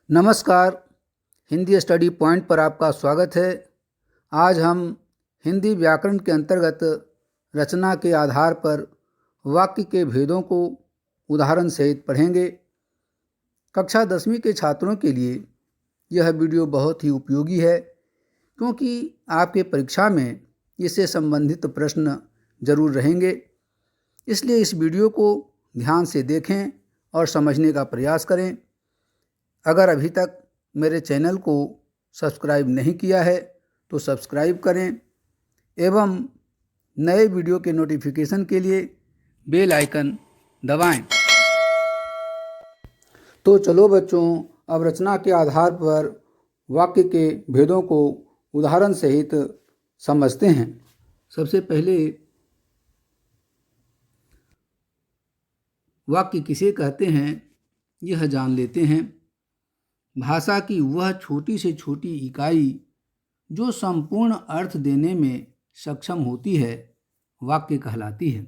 नमस्कार। Hindi study point पर आपका स्वागत है। आज हम हिंदी व्याकरण के अंतर्गत रचना के आधार पर वाक्य के भेदों को उदाहरण सहित पढ़ेंगे। कक्षा 10वीं के छात्रों के लिए यह वीडियो बहुत ही उपयोगी है, क्योंकि आपके परीक्षा में इससे संबंधित प्रश्न जरूर रहेंगे। इसलिए इस वीडियो को ध्यान से देखें और समझने का प्रयास करें। अगर अभी तक मेरे चैनल को सब्सक्राइब नहीं किया है तो सब्सक्राइब करें एवं नए वीडियो के नोटिफिकेशन के लिए बेल आइकन दबाएं। तो चलो बच्चों, अब रचना के आधार पर वाक्य के भेदों को उदाहरण सहित समझते हैं। सबसे पहले वाक्य किसे कहते हैं यह जान लेते हैं। भाषा की वह छोटी से छोटी इकाई जो संपूर्ण अर्थ देने में सक्षम होती है वाक्य कहलाती है।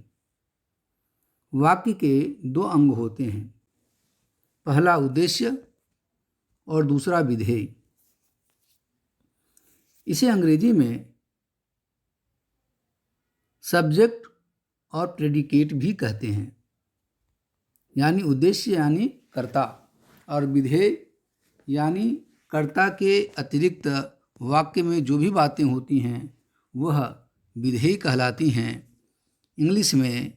वाक्य के दो अंग होते हैं, पहला उद्देश्य और दूसरा विधेय। इसे अंग्रेजी में सब्जेक्ट और प्रेडिकेट भी कहते हैं, यानी उद्देश्य यानी कर्ता और विधेय यानी कर्ता के अतिरिक्त वाक्य में जो भी बातें होती हैं वह विधेय कहलाती हैं। इंग्लिश में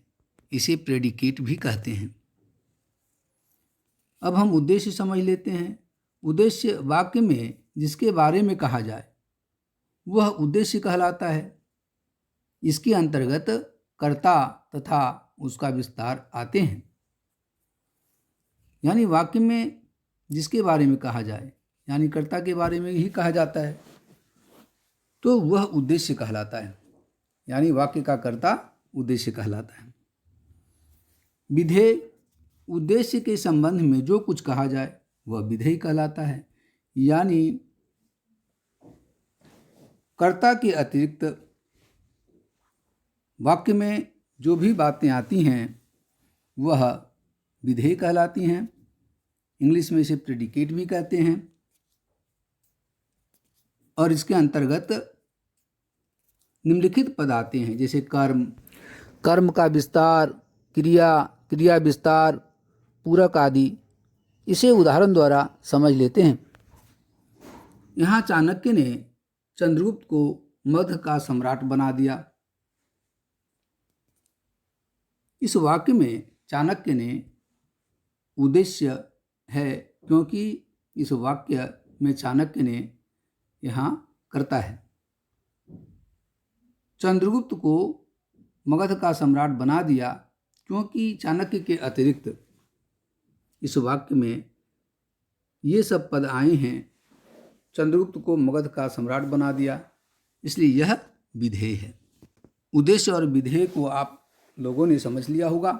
इसे प्रेडिकेट भी कहते हैं। अब हम उद्देश्य समझ लेते हैं। उद्देश्य वाक्य में जिसके बारे में कहा जाए वह उद्देश्य कहलाता है। इसके अंतर्गत कर्ता तथा उसका विस्तार आते हैं, यानी वाक्य में जिसके बारे में कहा जाए यानी कर्ता के बारे में ही कहा जाता है तो वह उद्देश्य कहलाता है, यानी वाक्य का कर्ता उद्देश्य कहलाता है। विधेय उद्देश्य के संबंध में जो कुछ कहा जाए वह विधेय कहलाता है, यानी कर्ता के अतिरिक्त वाक्य में जो भी बातें आती हैं वह विधेय कहलाती हैं। इंग्लिश में इसे प्रेडिकेट भी कहते हैं। और इसके अंतर्गत निम्नलिखित पद आते हैं, जैसे कर्म, कर्म का विस्तार, क्रिया, क्रिया विस्तार, पूरक आदि। इसे उदाहरण द्वारा समझ लेते हैं। यहाँ चाणक्य ने चंद्रगुप्त को मगध का सम्राट बना दिया। इस वाक्य में चाणक्य ने उद्देश्य है, क्योंकि इस वाक्य में चाणक्य ने यहाँ करता है। चंद्रगुप्त को मगध का सम्राट बना दिया, क्योंकि चाणक्य के अतिरिक्त इस वाक्य में ये सब पद आए हैं। चंद्रगुप्त को मगध का सम्राट बना दिया, इसलिए यह विधेय है। उद्देश्य और विधेय को आप लोगों ने समझ लिया होगा।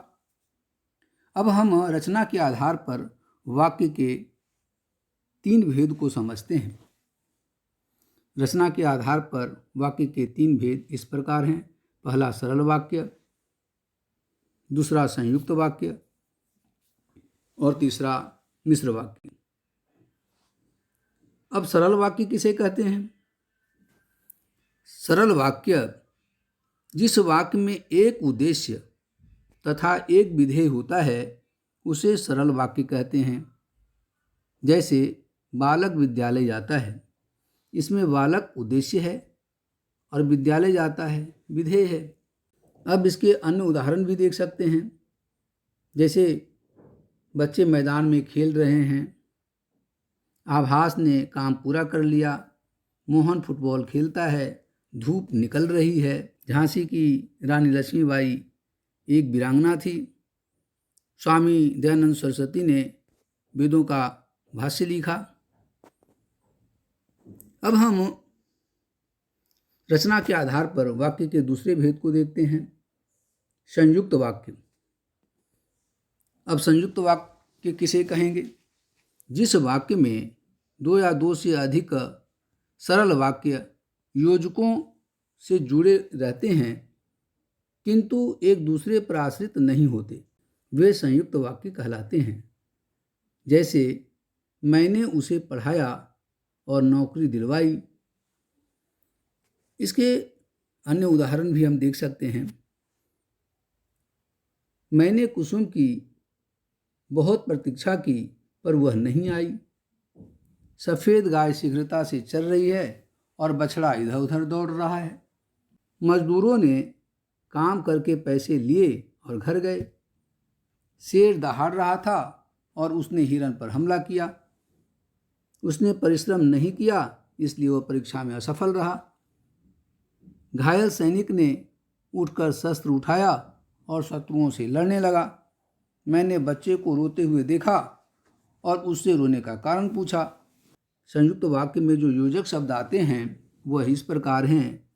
अब हम रचना के आधार पर वाक्य के 3 भेद को समझते हैं। रचना के आधार पर वाक्य के 3 भेद इस प्रकार हैं। पहला सरल वाक्य, दूसरा संयुक्त वाक्य और तीसरा मिश्र वाक्य। अब सरल वाक्य किसे कहते हैं? सरल वाक्य जिस वाक्य में एक उद्देश्य तथा एक विधेय होता है उसे सरल वाक्य कहते हैं। जैसे बालक विद्यालय जाता है, इसमें बालक उद्देश्य है और विद्यालय जाता है विधेय है। अब इसके अन्य उदाहरण भी देख सकते हैं, जैसे बच्चे मैदान में खेल रहे हैं, आभास ने काम पूरा कर लिया, मोहन फुटबॉल खेलता है, धूप निकल रही है। झांसी की रानी लक्ष्मीबाई एक वीरांगना थी। स्वामी दयानंद सरस्वती ने वेदों का भाष्य लिखा। अब हम रचना के आधार पर वाक्य के दूसरे भेद को देखते हैं, संयुक्त वाक्य। अब संयुक्त वाक्य किसे कहेंगे? जिस वाक्य में 2 या 2 से अधिक सरल वाक्य योजकों से जुड़े रहते हैं किंतु एक दूसरे पर आश्रित नहीं होते, वे संयुक्त वाक्य कहलाते हैं। जैसे मैंने उसे पढ़ाया और नौकरी दिलवाई। इसके अन्य उदाहरण भी हम देख सकते हैं। मैंने कुसुम की बहुत प्रतीक्षा की पर वह नहीं आई। सफ़ेद गाय शीघ्रता से चल रही है और बछड़ा इधर उधर दौड़ रहा है। मजदूरों ने काम करके पैसे लिए और घर गए। शेर दहाड़ रहा था और उसने हिरन पर हमला किया। उसने परिश्रम नहीं किया, इसलिए वह परीक्षा में असफल रहा। घायल सैनिक ने उठकर शस्त्र उठाया और शत्रुओं से लड़ने लगा। मैंने बच्चे को रोते हुए देखा और उससे रोने का कारण पूछा। संयुक्त वाक्य में जो योजक शब्द आते हैं वह इस प्रकार हैं,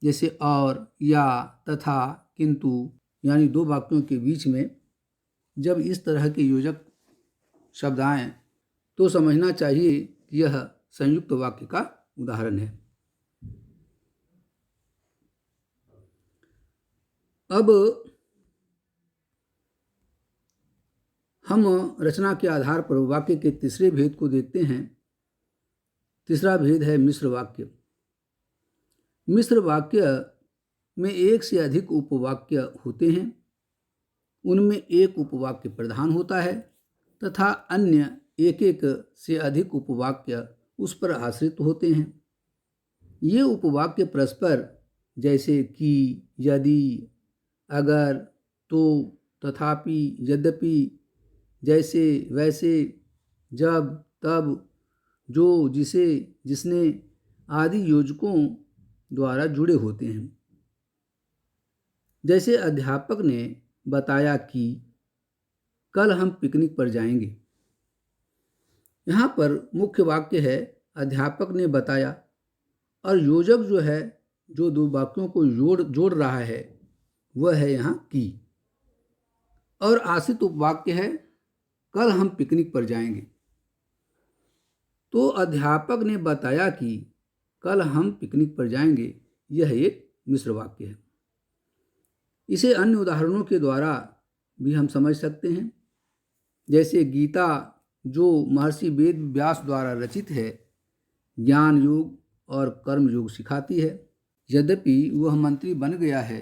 जैसे और, या, तथा, किंतु, यानी दो वाक्यों के बीच में जब इस तरह के योजक शब्द आएँ तो समझना चाहिए कि यह संयुक्त वाक्य का उदाहरण है। अब हम रचना के आधार पर वाक्य के तीसरे भेद को देखते हैं। तीसरा भेद है मिश्र वाक्य। मिश्र वाक्य में एक से अधिक उपवाक्य होते हैं। उनमें एक उपवाक्य प्रधान होता है तथा अन्य एक एक से अधिक उपवाक्य उस पर आश्रित होते हैं। ये उपवाक्य परस्पर, जैसे कि, यदि, अगर, तो, तथापि, यद्यपि, जैसे, वैसे, जब, तब, जो, जिसे, जिसने आदि योजकों द्वारा जुड़े होते हैं। जैसे अध्यापक ने बताया कि कल हम पिकनिक पर जाएंगे। यहाँ पर मुख्य वाक्य है अध्यापक ने बताया, और योजक जो है, जो दो वाक्यों को जोड़ रहा है, वह है यहाँ की। और आश्रित उपवाक्य है कल हम पिकनिक पर जाएंगे। तो अध्यापक ने बताया कि कल हम पिकनिक पर जाएंगे, यह एक मिश्र वाक्य है। इसे अन्य उदाहरणों के द्वारा भी हम समझ सकते हैं। जैसे गीता, जो महर्षि वेद व्यास द्वारा रचित है, ज्ञान योग और कर्म योग सिखाती है। यद्यपि वह मंत्री बन गया है,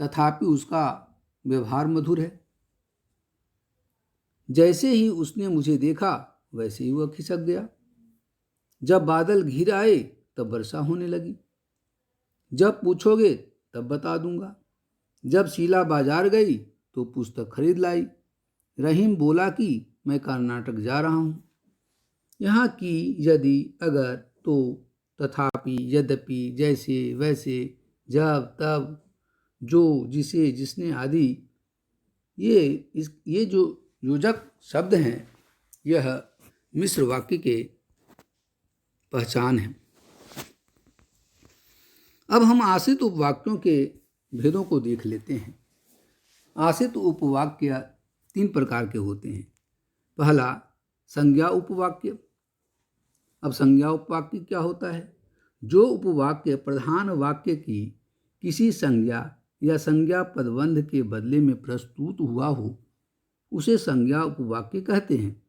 तथापि उसका व्यवहार मधुर है। जैसे ही उसने मुझे देखा वैसे ही वह खिसक गया। जब बादल घिर आए तब वर्षा होने लगी। जब पूछोगे तब बता दूंगा। जब शीला बाजार गई तो पुस्तक खरीद लाई। रहीम बोला कि मैं कर्नाटक जा रहा हूँ। यहाँ की, यदि, अगर, तो, तथापि, यद्यपि, जैसे, वैसे, जब, तब, जो, जिसे, जिसने आदि, ये जो योजक शब्द हैं, यह मिश्र वाक्य के पहचान है। अब हम आश्रित उपवाक्यों के भेदों को देख लेते हैं। आश्रित उपवाक्य तीन प्रकार के होते हैं। पहला, संज्ञा उपवाक्य। अब संज्ञा उपवाक्य क्या होता है? जो उपवाक्य प्रधान वाक्य की किसी संज्ञा या संज्ञा पदबंध के बदले में प्रस्तुत हुआ हो, उसे संज्ञा उपवाक्य कहते हैं।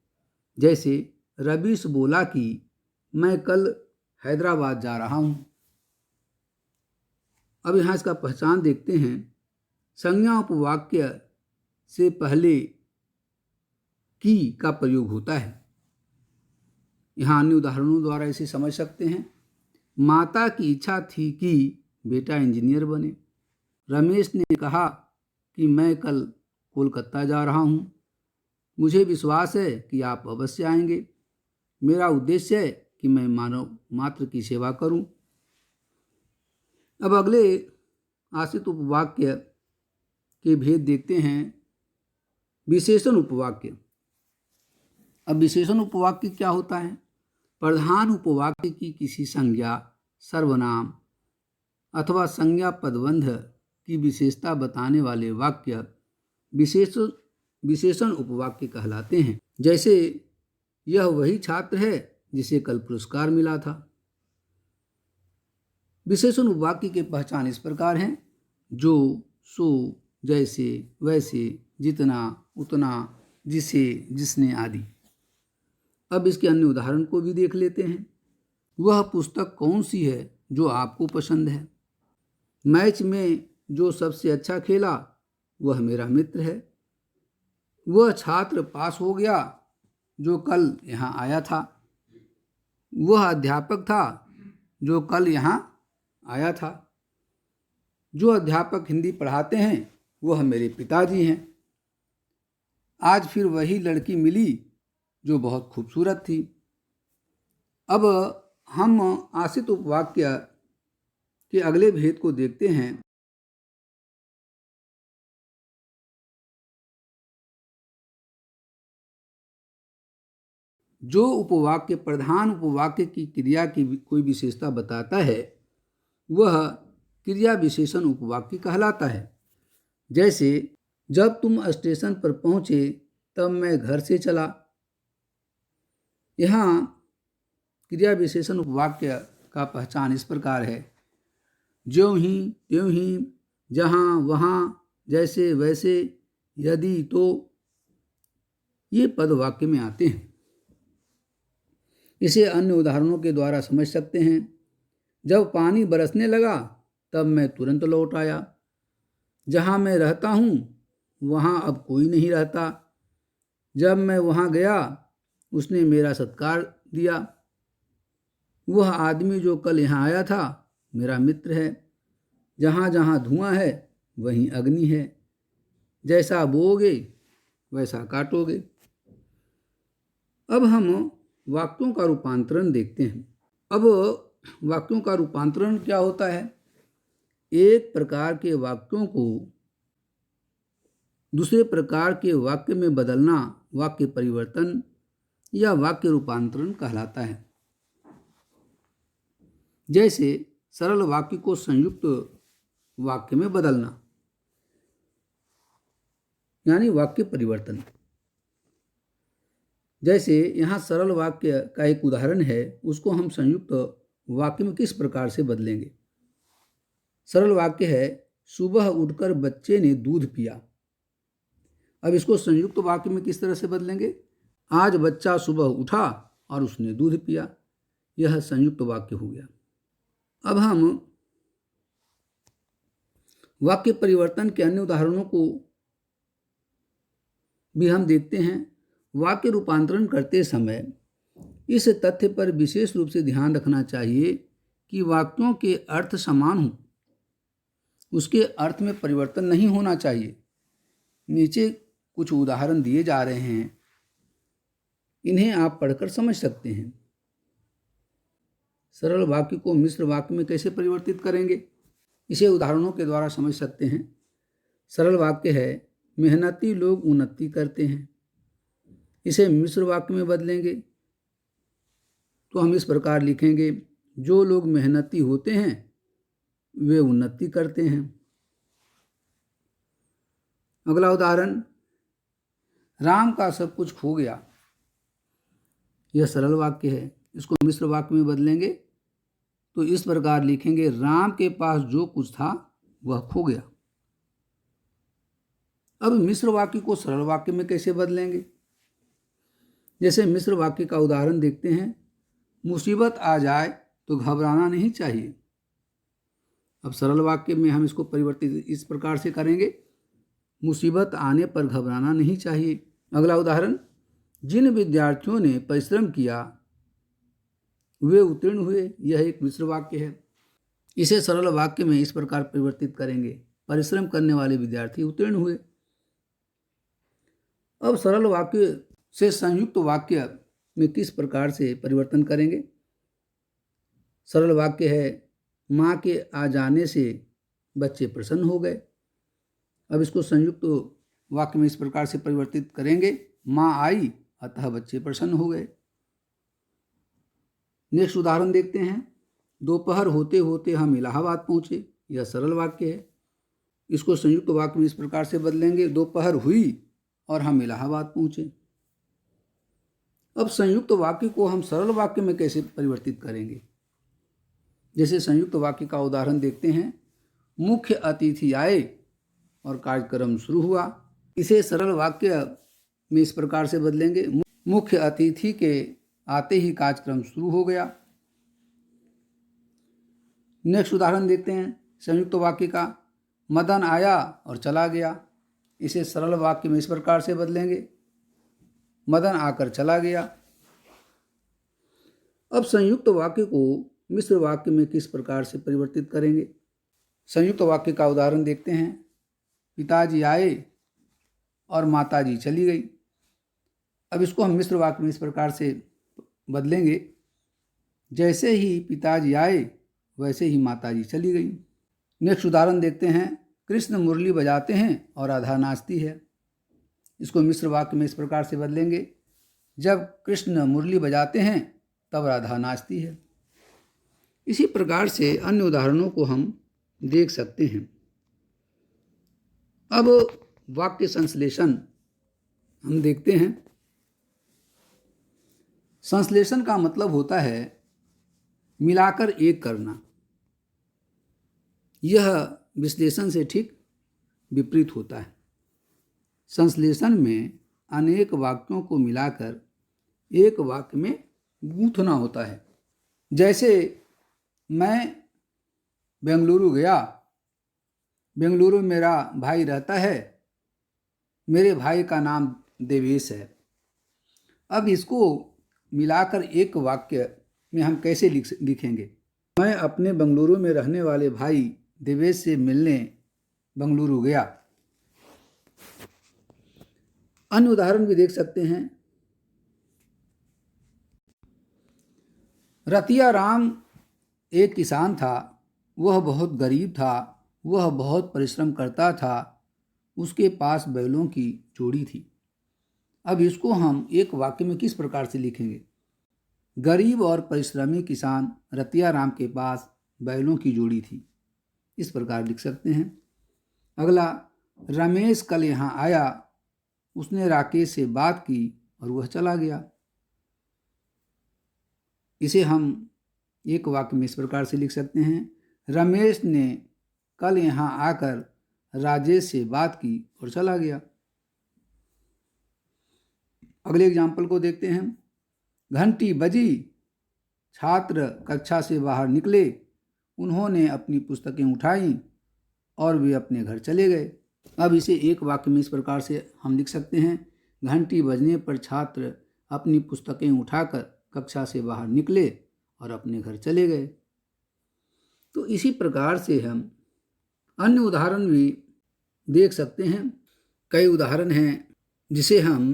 जैसे रवीश बोला कि मैं कल हैदराबाद जा रहा हूँ। अब यहाँ इसका पहचान देखते हैं। संज्ञा उपवाक्य से पहले की का प्रयोग होता है। यहाँ अन्य उदाहरणों द्वारा इसे समझ सकते हैं। माता की इच्छा थी कि बेटा इंजीनियर बने। रमेश ने कहा कि मैं कल कोलकाता जा रहा हूँ। मुझे विश्वास है कि आप अवश्य आएंगे। मेरा उद्देश्य है कि मैं मानव मात्र की सेवा करूं। अब अगले आश्रित उपवाक्य के भेद देखते हैं। विशेषण उपवाक्य। अब विशेषण उपवाक्य क्या होता है? प्रधान उपवाक्य की किसी संज्ञा, सर्वनाम अथवा संज्ञा पदबंध की विशेषता बताने वाले वाक्य विशेषण उपवाक्य कहलाते हैं। जैसे यह वही छात्र है जिसे कल पुरस्कार मिला था। विशेषण उपवाक्य की पहचान इस प्रकार है: जो, सो, जैसे, वैसे, जितना, उतना, जिसे, जिसने आदि। अब इसके अन्य उदाहरण को भी देख लेते हैं। वह पुस्तक कौन सी है जो आपको पसंद है? मैच में जो सबसे अच्छा खेला वह मेरा मित्र है। वह छात्र पास हो गया जो कल यहाँ आया था। वह अध्यापक था जो कल यहाँ आया था। जो अध्यापक हिंदी पढ़ाते हैं वह मेरे पिताजी हैं। आज फिर वही लड़की मिली जो बहुत खूबसूरत थी। अब हम आश्रित उपवाक्य के अगले भेद को देखते हैं। जो उपवाक्य प्रधान उपवाक्य की क्रिया की कोई विशेषता बताता है वह क्रिया विशेषण उपवाक्य कहलाता है। जैसे, जब तुम स्टेशन पर पहुँचे तब मैं घर से चला। यहाँ क्रिया विशेषण उपवाक्य का पहचान इस प्रकार है: ज्यों ही, त्यों ही, जहाँ, वहाँ, जैसे, वैसे, यदि, तो, ये पद वाक्य में आते हैं। इसे अन्य उदाहरणों के द्वारा समझ सकते हैं। जब पानी बरसने लगा तब मैं तुरंत लौट आया। जहाँ मैं रहता हूँ वहाँ अब कोई नहीं रहता। जब मैं वहाँ गया उसने मेरा सत्कार दिया। वह आदमी जो कल यहाँ आया था मेरा मित्र है। जहाँ जहाँ धुआं है वहीं अग्नि है। जैसा बोओगे वैसा काटोगे। अब हम वाक्यों का रूपांतरण देखते हैं। अब वाक्यों का रूपांतरण क्या होता है? एक प्रकार के वाक्यों को दूसरे प्रकार के वाक्य में बदलना वाक्य परिवर्तन या वाक्य रूपांतरण कहलाता है। जैसे सरल वाक्य को संयुक्त वाक्य में बदलना, यानी वाक्य परिवर्तन। जैसे यहाँ सरल वाक्य का एक उदाहरण है, उसको हम संयुक्त वाक्य में किस प्रकार से बदलेंगे? सरल वाक्य है, सुबह उठकर बच्चे ने दूध पिया। अब इसको संयुक्त वाक्य में किस तरह से बदलेंगे? आज बच्चा सुबह उठा और उसने दूध पिया। यह संयुक्त वाक्य हो गया। अब हम वाक्य परिवर्तन के अन्य उदाहरणों को भी हम देखते हैं। वाक्य रूपांतरण करते समय इस तथ्य पर विशेष रूप से ध्यान रखना चाहिए कि वाक्यों के अर्थ समान हों, उसके अर्थ में परिवर्तन नहीं होना चाहिए। नीचे कुछ उदाहरण दिए जा रहे हैं, इन्हें आप पढ़कर समझ सकते हैं। सरल वाक्य को मिश्र वाक्य में कैसे परिवर्तित करेंगे, इसे उदाहरणों के द्वारा समझ सकते हैं। सरल वाक्य है, मेहनती लोग उन्नति करते हैं। इसे मिश्र वाक्य में बदलेंगे तो हम इस प्रकार लिखेंगे, जो लोग मेहनती होते हैं वे उन्नति करते हैं। अगला उदाहरण, राम का सब कुछ खो गया। यह सरल वाक्य है। इसको मिश्र वाक्य में बदलेंगे तो इस प्रकार लिखेंगे, राम के पास जो कुछ था वह खो गया। अब मिश्र वाक्य को सरल वाक्य में कैसे बदलेंगे? जैसे मिश्र वाक्य का उदाहरण देखते हैं, मुसीबत आ जाए तो घबराना नहीं चाहिए। अब सरल वाक्य में हम इसको परिवर्तित इस प्रकार से करेंगे, मुसीबत आने पर घबराना नहीं चाहिए। अगला उदाहरण, जिन विद्यार्थियों ने परिश्रम किया वे उत्तीर्ण हुए। यह एक मिश्र वाक्य है। इसे सरल वाक्य में इस प्रकार परिवर्तित करेंगे, परिश्रम करने वाले विद्यार्थी उत्तीर्ण हुए। अब सरल वाक्य से संयुक्त वाक्य में किस प्रकार से परिवर्तन करेंगे? सरल वाक्य है, माँ के आ जाने से बच्चे प्रसन्न हो गए। अब इसको संयुक्त वाक्य में इस प्रकार से परिवर्तित करेंगे, माँ आई अतः बच्चे प्रसन्न हो गए। नेक्स्ट उदाहरण देखते हैं, दोपहर होते होते हम इलाहाबाद पहुँचे। यह सरल वाक्य है। इसको संयुक्त वाक्य में इस प्रकार से बदलेंगे, दोपहर हुई और हम इलाहाबाद पहुँचे। अब संयुक्त वाक्य को हम सरल वाक्य में कैसे परिवर्तित करेंगे? जैसे संयुक्त वाक्य का उदाहरण देखते हैं, मुख्य अतिथि आए और कार्यक्रम शुरू हुआ। इसे सरल वाक्य में इस प्रकार से बदलेंगे, मुख्य अतिथि के आते ही कार्यक्रम शुरू हो गया। नेक्स्ट उदाहरण देखते हैं संयुक्त वाक्य का। मदन आया और चला गया। इसे सरल वाक्य में इस प्रकार से बदलेंगे, मदन आकर चला गया। अब संयुक्त वाक्य को मिश्र वाक्य में किस प्रकार से परिवर्तित करेंगे। संयुक्त वाक्य का उदाहरण देखते हैं। पिताजी आए और माताजी चली गई। अब इसको हम मिश्र वाक्य में इस प्रकार से बदलेंगे, जैसे ही पिताजी आए वैसे ही माताजी चली गई। नेक्स्ट उदाहरण देखते हैं। कृष्ण मुरली बजाते हैं और राधा नाचती है। इसको मिश्र वाक्य में इस प्रकार से बदलेंगे, जब कृष्ण मुरली बजाते हैं तब राधा नाचती है। इसी प्रकार से अन्य उदाहरणों को हम देख सकते हैं। अब वाक्य संश्लेषण हम देखते हैं। संश्लेषण का मतलब होता है मिलाकर एक करना। यह विश्लेषण से ठीक विपरीत होता है। संश्लेषण में अनेक वाक्यों को मिलाकर एक वाक्य में गूंथना होता है। जैसे मैं बेंगलुरु गया, बेंगलुरु मेरा भाई रहता है, मेरे भाई का नाम देवेश है। अब इसको मिलाकर एक वाक्य में हम कैसे लिखेंगे। मैं अपने बेंगलुरु में रहने वाले भाई देवेश से मिलने बेंगलुरु गया। अन्य उदाहरण भी देख सकते हैं। रतिया राम एक किसान था, वह बहुत गरीब था, वह बहुत परिश्रम करता था, उसके पास बैलों की जोड़ी थी। अब इसको हम एक वाक्य में किस प्रकार से लिखेंगे। गरीब और परिश्रमी किसान रतिया राम के पास बैलों की जोड़ी थी, इस प्रकार लिख सकते हैं। अगला, रमेश कल यहाँ आया, उसने राकेश से बात की और वह चला गया। इसे हम एक वाक्य में इस प्रकार से लिख सकते हैं। रमेश ने कल यहाँ आकर राजेश से बात की और चला गया। अगले एग्जाम्पल को देखते हैं। घंटी बजी, छात्र कक्षा से बाहर निकले, उन्होंने अपनी पुस्तकें उठाई और वे अपने घर चले गए। अब इसे एक वाक्य में इस प्रकार से हम लिख सकते हैं। घंटी बजने पर छात्र अपनी पुस्तकें उठाकर कक्षा से बाहर निकले और अपने घर चले गए। तो इसी प्रकार से हम अन्य उदाहरण भी देख सकते हैं। कई उदाहरण हैं जिसे हम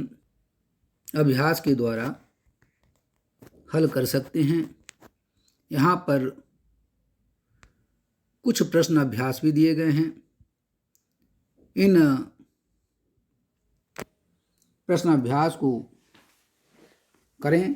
अभ्यास के द्वारा हल कर सकते हैं। यहाँ पर कुछ प्रश्न अभ्यास भी दिए गए हैं। इन प्रश्न अभ्यास को करें